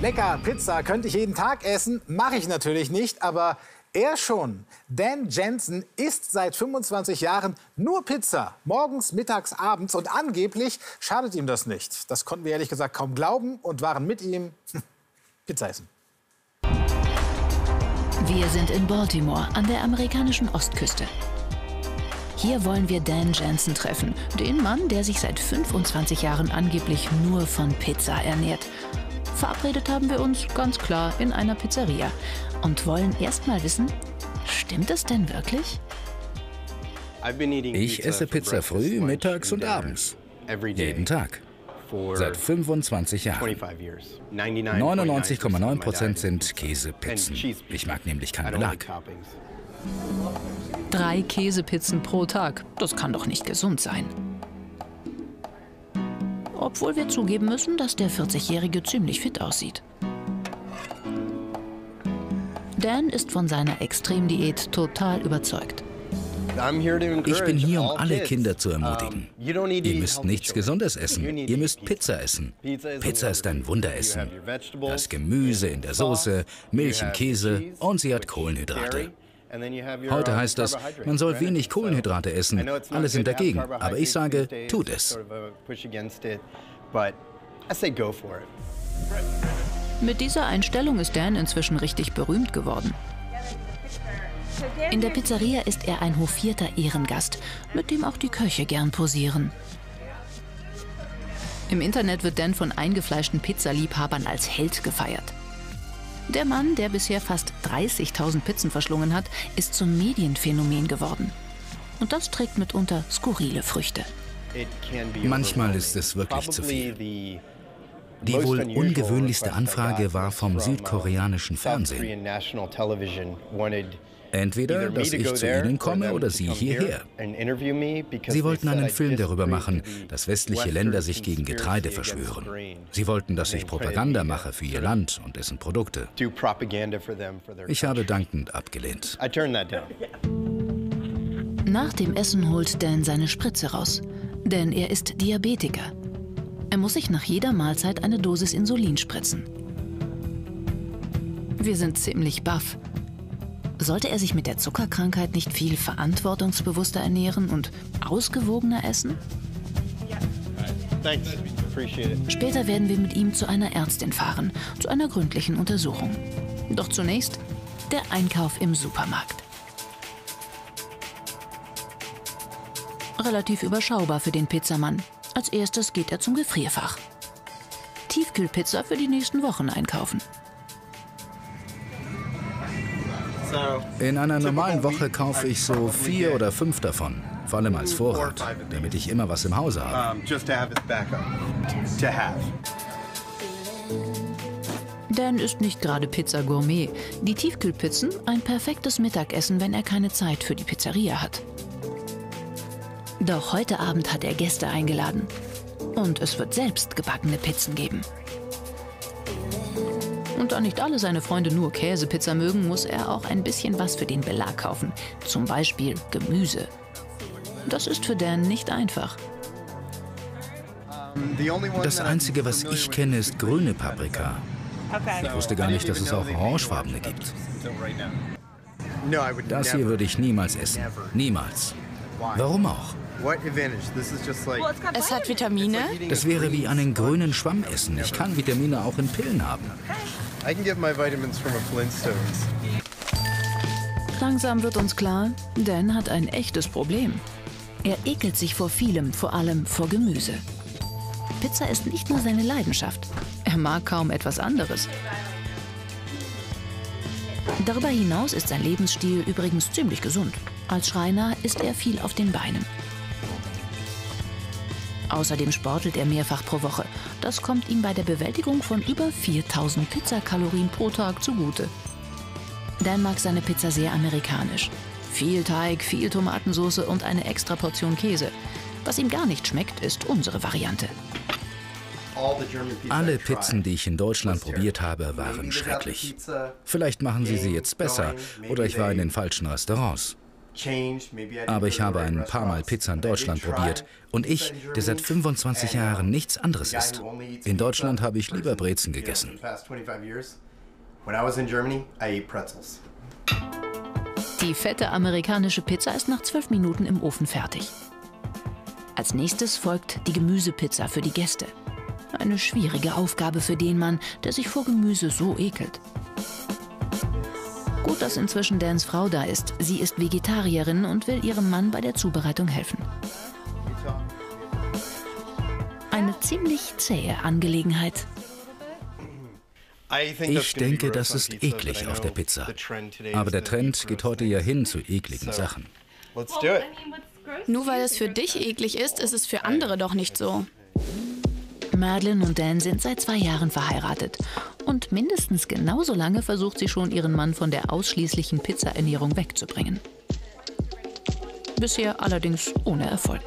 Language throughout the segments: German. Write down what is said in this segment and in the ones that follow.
Lecker, Pizza könnte ich jeden Tag essen, mache ich natürlich nicht, aber er schon. Dan Jensen isst seit 25 Jahren nur Pizza, morgens, mittags, abends und angeblich schadet ihm das nicht. Das konnten wir ehrlich gesagt kaum glauben und waren mit ihm Pizza essen. Wir sind in Baltimore an der amerikanischen Ostküste. Hier wollen wir Dan Jensen treffen, den Mann, der sich seit 25 Jahren angeblich nur von Pizza ernährt. Verabredet haben wir uns ganz klar in einer Pizzeria und wollen erst mal wissen, stimmt es denn wirklich? Ich esse Pizza früh, mittags und abends. Jeden Tag. Seit 25 Jahren. 99,9% sind Käsepizzen. Ich mag nämlich keinen Belag. 3 Käsepizzen pro Tag, das kann doch nicht gesund sein. Obwohl wir zugeben müssen, dass der 40-Jährige ziemlich fit aussieht. Dan ist von seiner Extremdiät total überzeugt. Ich bin hier, um alle Kinder zu ermutigen. Ihr müsst nichts Gesundes essen, ihr müsst Pizza essen. Pizza ist ein Wunderessen. Das Gemüse in der Soße, Milch und Käse und sie hat Kohlenhydrate. Heute heißt das, man soll wenig Kohlenhydrate essen. Alle sind dagegen, aber ich sage, tut es. Mit dieser Einstellung ist Dan inzwischen richtig berühmt geworden. In der Pizzeria ist er ein hofierter Ehrengast, mit dem auch die Köche gern posieren. Im Internet wird Dan von eingefleischten Pizzaliebhabern als Held gefeiert. Der Mann, der bisher fast 30.000 Pizzen verschlungen hat, ist zum Medienphänomen geworden. Und das trägt mitunter skurrile Früchte. Manchmal ist es wirklich zu viel. Die wohl ungewöhnlichste Anfrage war vom südkoreanischen Fernsehen. Entweder, dass ich zu ihnen komme oder sie hierher. Sie wollten einen Film darüber machen, dass westliche Länder sich gegen Getreide verschwören. Sie wollten, dass ich Propaganda mache für ihr Land und dessen Produkte. Ich habe dankend abgelehnt. Nach dem Essen holt Dan seine Spritze raus, denn er ist Diabetiker. Er muss sich nach jeder Mahlzeit eine Dosis Insulin spritzen. Wir sind ziemlich baff. Sollte er sich mit der Zuckerkrankheit nicht viel verantwortungsbewusster ernähren und ausgewogener essen? Später werden wir mit ihm zu einer Ärztin fahren, zu einer gründlichen Untersuchung. Doch zunächst der Einkauf im Supermarkt. Relativ überschaubar für den Pizzamann. Als erstes geht er zum Gefrierfach. Tiefkühlpizza für die nächsten Wochen einkaufen. In einer normalen Woche kaufe ich so 4 oder 5 davon, vor allem als Vorrat, damit ich immer was im Hause habe. Dan ist nicht gerade Pizza-Gourmet. Die Tiefkühlpizzen ein perfektes Mittagessen, wenn er keine Zeit für die Pizzeria hat. Doch heute Abend hat er Gäste eingeladen. Und es wird selbst gebackene Pizzen geben. Und da nicht alle seine Freunde nur Käsepizza mögen, muss er auch ein bisschen was für den Belag kaufen. Zum Beispiel Gemüse. Das ist für Dan nicht einfach. Das Einzige, was ich kenne, ist grüne Paprika. Ich wusste gar nicht, dass es auch orangefarbene gibt. Das hier würde ich niemals essen. Niemals. Warum auch? Es hat Vitamine. Das wäre wie einen grünen Schwamm essen. Ich kann Vitamine auch in Pillen haben. Langsam wird uns klar, Dan hat ein echtes Problem. Er ekelt sich vor vielem, vor allem vor Gemüse. Pizza ist nicht nur seine Leidenschaft. Er mag kaum etwas anderes. Darüber hinaus ist sein Lebensstil übrigens ziemlich gesund. Als Schreiner ist er viel auf den Beinen. Außerdem sportelt er mehrfach pro Woche. Das kommt ihm bei der Bewältigung von über 4.000 Pizzakalorien pro Tag zugute. Dan mag seine Pizza sehr amerikanisch. Viel Teig, viel Tomatensauce und eine extra Portion Käse. Was ihm gar nicht schmeckt, ist unsere Variante. Alle Pizzen, die ich in Deutschland probiert habe, waren schrecklich. Vielleicht machen sie jetzt besser oder ich war in den falschen Restaurants. Aber ich habe ein paar Mal Pizza in Deutschland probiert. Und ich, der seit 25 Jahren nichts anderes isst. In Deutschland habe ich lieber Brezen gegessen. Die fette amerikanische Pizza ist nach 12 Minuten im Ofen fertig. Als nächstes folgt die Gemüsepizza für die Gäste. Eine schwierige Aufgabe für den Mann, der sich vor Gemüse so ekelt. Gut, dass inzwischen Dans Frau da ist. Sie ist Vegetarierin und will ihrem Mann bei der Zubereitung helfen. Eine ziemlich zähe Angelegenheit. Ich denke, das ist eklig auf der Pizza. Aber der Trend geht heute ja hin zu ekligen Sachen. Nur weil es für dich eklig ist, ist es für andere doch nicht so. Madeline und Dan sind seit 2 Jahren verheiratet. Und mindestens genauso lange versucht sie schon, ihren Mann von der ausschließlichen Pizzaernährung wegzubringen. Bisher allerdings ohne Erfolg.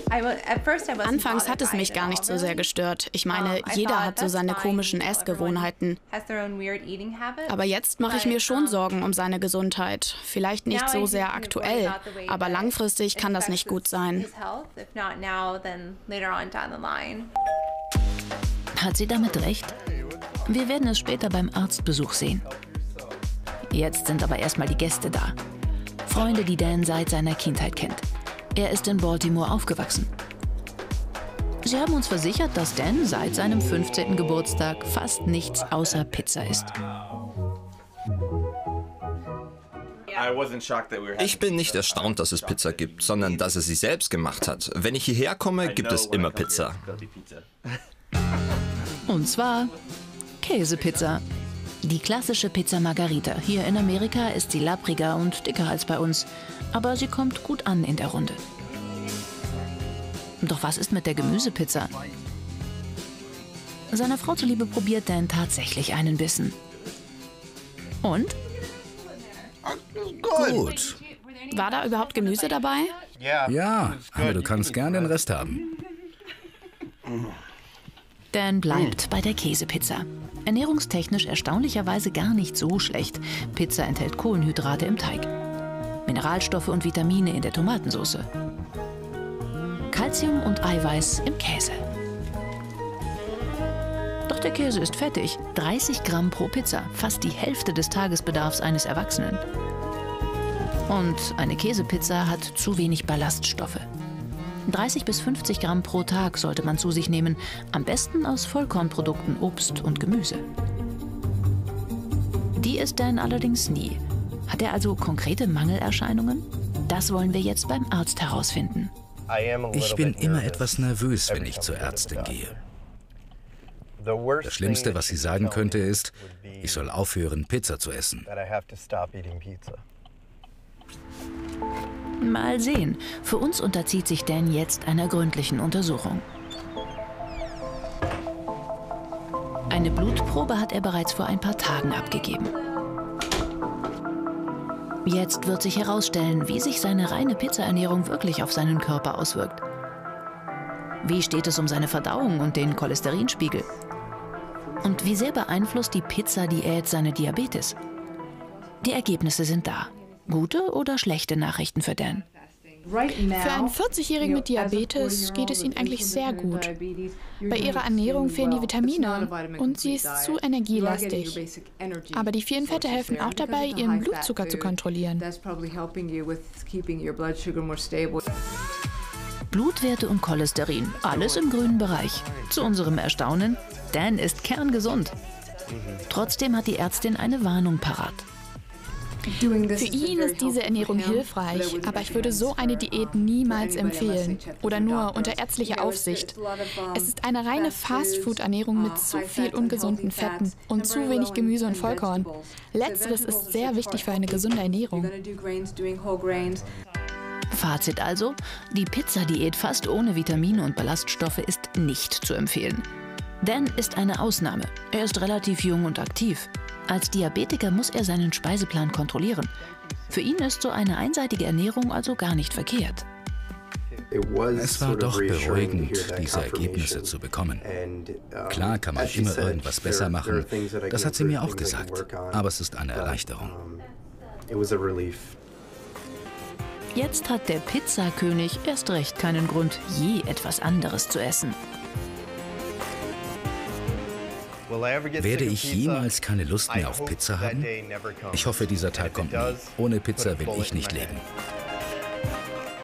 Anfangs hat es mich gar nicht so sehr gestört. Ich meine, jeder hat so seine komischen Essgewohnheiten. Aber jetzt mache ich mir schon Sorgen um seine Gesundheit. Vielleicht nicht so sehr aktuell, aber langfristig kann das nicht gut sein. Hat sie damit recht? Wir werden es später beim Arztbesuch sehen. Jetzt sind aber erstmal die Gäste da. Freunde, die Dan seit seiner Kindheit kennt. Er ist in Baltimore aufgewachsen. Sie haben uns versichert, dass Dan seit seinem 15. Geburtstag fast nichts außer Pizza isst. Ich bin nicht erstaunt, dass es Pizza gibt, sondern dass er sie selbst gemacht hat. Wenn ich hierher komme, gibt es immer Pizza. Und zwar Käsepizza. Die klassische Pizza Margharita. Hier in Amerika ist sie lappriger und dicker als bei uns. Aber sie kommt gut an in der Runde. Doch was ist mit der Gemüsepizza? Seiner Frau zuliebe probiert Dan tatsächlich einen Bissen. Und? Gut. War da überhaupt Gemüse dabei? Ja, aber du kannst gern den Rest haben. Dan bleibt bei der Käsepizza. Ernährungstechnisch erstaunlicherweise gar nicht so schlecht. Pizza enthält Kohlenhydrate im Teig, Mineralstoffe und Vitamine in der Tomatensauce, Calcium und Eiweiß im Käse. Doch der Käse ist fettig. 30 Gramm pro Pizza, fast die Hälfte des Tagesbedarfs eines Erwachsenen. Und eine Käsepizza hat zu wenig Ballaststoffe. 30 bis 50 Gramm pro Tag sollte man zu sich nehmen, am besten aus Vollkornprodukten, Obst und Gemüse. Die isst Dan allerdings nie. Hat er also konkrete Mangelerscheinungen? Das wollen wir jetzt beim Arzt herausfinden. Ich bin immer etwas nervös, wenn ich zur Ärztin gehe. Das Schlimmste, was sie sagen könnte, ist, ich soll aufhören, Pizza zu essen. Mal sehen. Für uns unterzieht sich Dan jetzt einer gründlichen Untersuchung. Eine Blutprobe hat er bereits vor ein paar Tagen abgegeben. Jetzt wird sich herausstellen, wie sich seine reine Pizzaernährung wirklich auf seinen Körper auswirkt. Wie steht es um seine Verdauung und den Cholesterinspiegel? Und wie sehr beeinflusst die Pizzadiät seine Diabetes? Die Ergebnisse sind da. Gute oder schlechte Nachrichten für Dan? Für einen 40-Jährigen mit Diabetes geht es ihnen eigentlich sehr gut. Bei ihrer Ernährung fehlen die Vitamine und sie ist zu energielastig. Aber die vielen Fette helfen auch dabei, ihren Blutzucker zu kontrollieren. Blutwerte und Cholesterin, alles im grünen Bereich. Zu unserem Erstaunen, Dan ist kerngesund. Trotzdem hat die Ärztin eine Warnung parat. Für ihn ist diese Ernährung hilfreich, aber ich würde so eine Diät niemals empfehlen. Oder nur unter ärztlicher Aufsicht. Es ist eine reine Fastfood-Ernährung mit zu viel ungesunden Fetten und zu wenig Gemüse und Vollkorn. Letzteres ist sehr wichtig für eine gesunde Ernährung. Fazit also, die Pizzadiät fast ohne Vitamine und Ballaststoffe ist nicht zu empfehlen. Dan ist eine Ausnahme. Er ist relativ jung und aktiv. Als Diabetiker muss er seinen Speiseplan kontrollieren. Für ihn ist so eine einseitige Ernährung also gar nicht verkehrt. Es war doch beruhigend, diese Ergebnisse zu bekommen. Klar kann man immer irgendwas besser machen, das hat sie mir auch gesagt, aber es ist eine Erleichterung. Jetzt hat der Pizzakönig erst recht keinen Grund, je etwas anderes zu essen. Werde ich jemals keine Lust mehr auf Pizza haben? Ich hoffe, dieser Tag kommt nie. Ohne Pizza will ich nicht leben.